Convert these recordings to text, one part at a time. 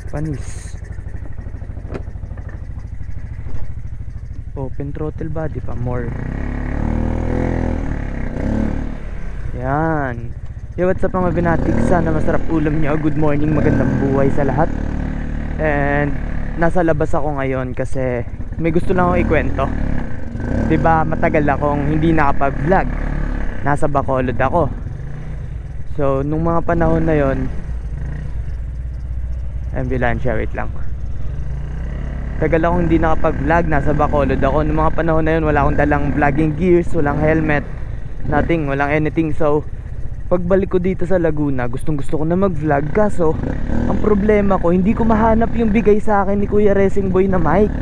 Panis. Open throttle body pa, more. Yan. Yo, what's up mga binatig? Sana masarap ulam nyo. Good morning, magandang buhay sa lahat. And nasa labas ako ngayon kasi may gusto lang akong ikwento. Diba matagal akong hindi nakapag-vlog. Nasa Bacolod ako. So nung mga panahon na yon, ambulansya, wait lang. Tagal akong hindi nakapag-vlog, nasa Bacolod ako. Nung mga panahon na yun, wala akong dalang vlogging gears, walang helmet, nothing, walang anything. So pagbalik ko dito sa Laguna, gustong gusto ko na mag-vlog. Kaso ang problema ko, hindi ko mahanap yung bigay sa akin ni Kuya Racing Boy na mic.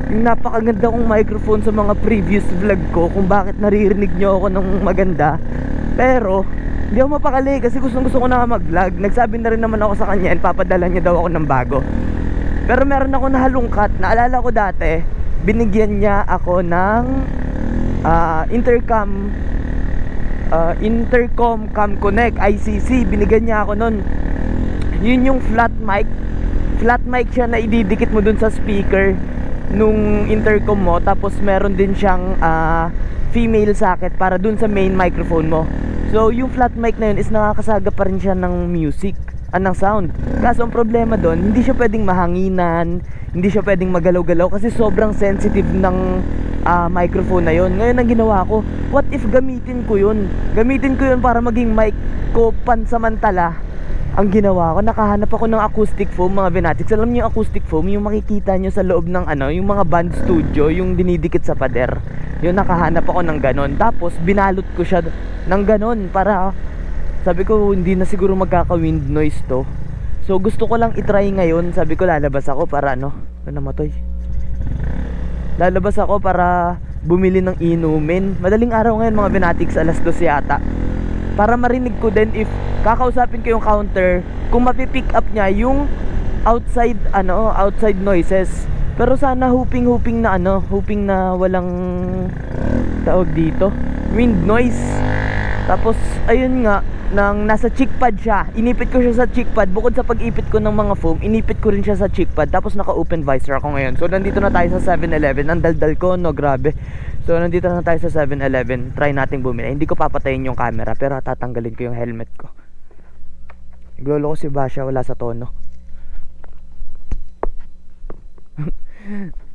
Yung napakaganda kong microphone sa mga previous vlog ko, kung bakit naririnig nyo ako ng maganda. Pero hindi ako mapakali kasi gustong gusto ko na mag-vlog. Nagsabi na rin naman ako sa kanya and papadala niya daw ako ng bago. Pero meron ako nahalungkat. Naalala ko dati, binigyan niya ako ng Intercom Cam Connect ICC. Binigyan niya ako nun. Yun yung flat mic. Flat mic siya na ididikit mo dun sa speaker nung intercom mo. Tapos meron din siyang female socket para dun sa main microphone mo. So yung flat mic na yun is nakakasaga pa rin siya ng music, ng sound. Kaso ang problema doon, hindi siya pwedeng mahanginan, hindi siya pwedeng magalaw-galaw kasi sobrang sensitive ng microphone na yun. Ngayon ang ginawa ko, what if gamitin ko yun? Gamitin ko yun para maging mic ko pansamantala. Ang ginawa ko, nakahanap ako ng acoustic foam, mga Venatics. Alam niyo yung acoustic foam, yung makikita nyo sa loob ng yung mga band studio, yung dinidikit sa pader. Yun, nakahanap ako ng ganon. Tapos binalot ko siya ng ganon para, sabi ko hindi na siguro magkaka-wind noise to. So gusto ko lang itry ngayon. Sabi ko lalabas ako para namatoy. Lalabas ako para bumili ng inumin. Madaling araw ngayon mga Venatics, alas 2 yata. Para marinig ko din if kakausapin ko yung counter, kung mapipick up niya yung outside outside noises. Pero sana huping na walang tawag dito, wind noise. Tapos ayun nga, nang nasa cheek pad siya, inipit ko siya sa cheek pad. Bukod sa pag-ipit ko ng mga foam, inipit ko rin siya sa cheek pad. Tapos naka-open visor ako ngayon. So nandito na tayo sa 7-Eleven. Ang daldal ko, no, grabe. So nandito na tayo sa 7-Eleven. Try nating bumili. Hindi ko papatayin yung camera, pero tatanggalin ko yung helmet ko. Naglolo ko si Basha, wala sa tono.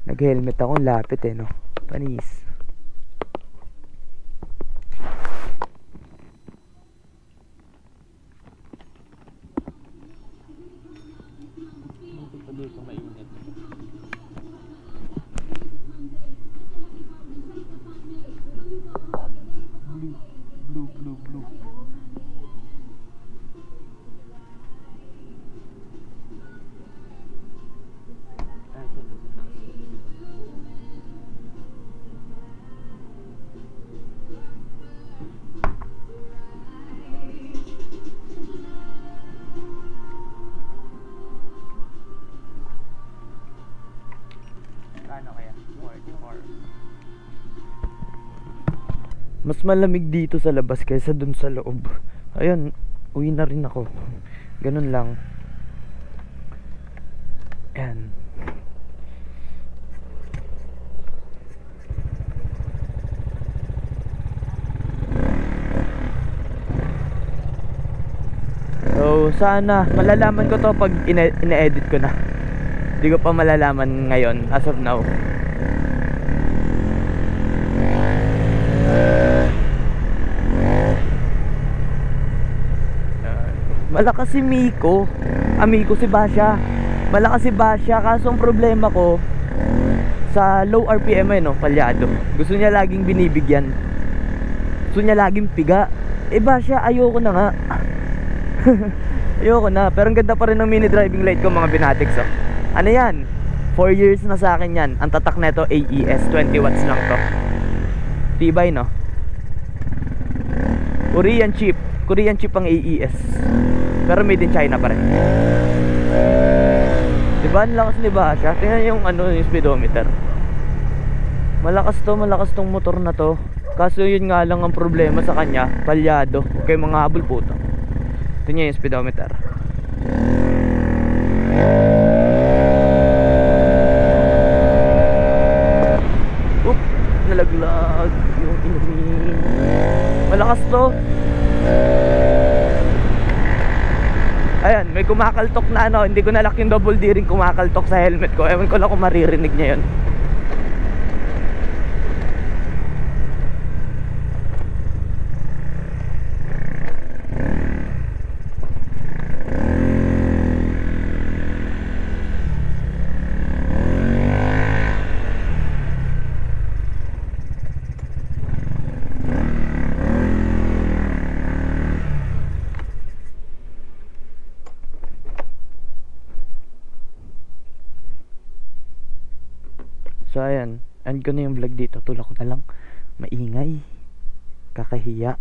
Nag-helmet ako, lapit no. Panis. Dito mainit. Blue. Mas malamig dito sa labas kaysa dun sa loob. Ayun, uwi na rin ako. Ganun lang. Ayan. So sana malalaman ko to pag ina-edit ko na. Hindi ko pa malalaman ngayon as of now. Malakas si Miko. Amigo si Basha. Malakas si Basha. Kaso ang problema ko sa low RPM palyado. Gusto niya laging binibigyan. Gusto niya laging piga. Basha, ayoko na nga. Ayoko na. Pero ang ganda pa rin ng mini driving light ko mga Venatics. Ano yan? 4 years na sa akin yan. Ang tatak neto AES 20 watts lang to. Tibay no. Korean chip ang AES. Pero made in China pa rin. Diba? Ang lakas ni Basha. Tingnan yung yung speedometer. Malakas tong motor na to. Kaso yun nga lang ang problema sa kanya, palyado. Okay, mga habol po to. Tingnan yung speedometer. Oop, nalaglag yung inumin. Malakas to. Ayan, may kumakaltok na ano. Hindi ko nalak yung double D ring kumakaltok sa helmet ko. Ewan ko lang kung maririnig niya yun. So ayan, end ko na yung vlog dito. Tulak ko na lang. Maingay. Kakahiya.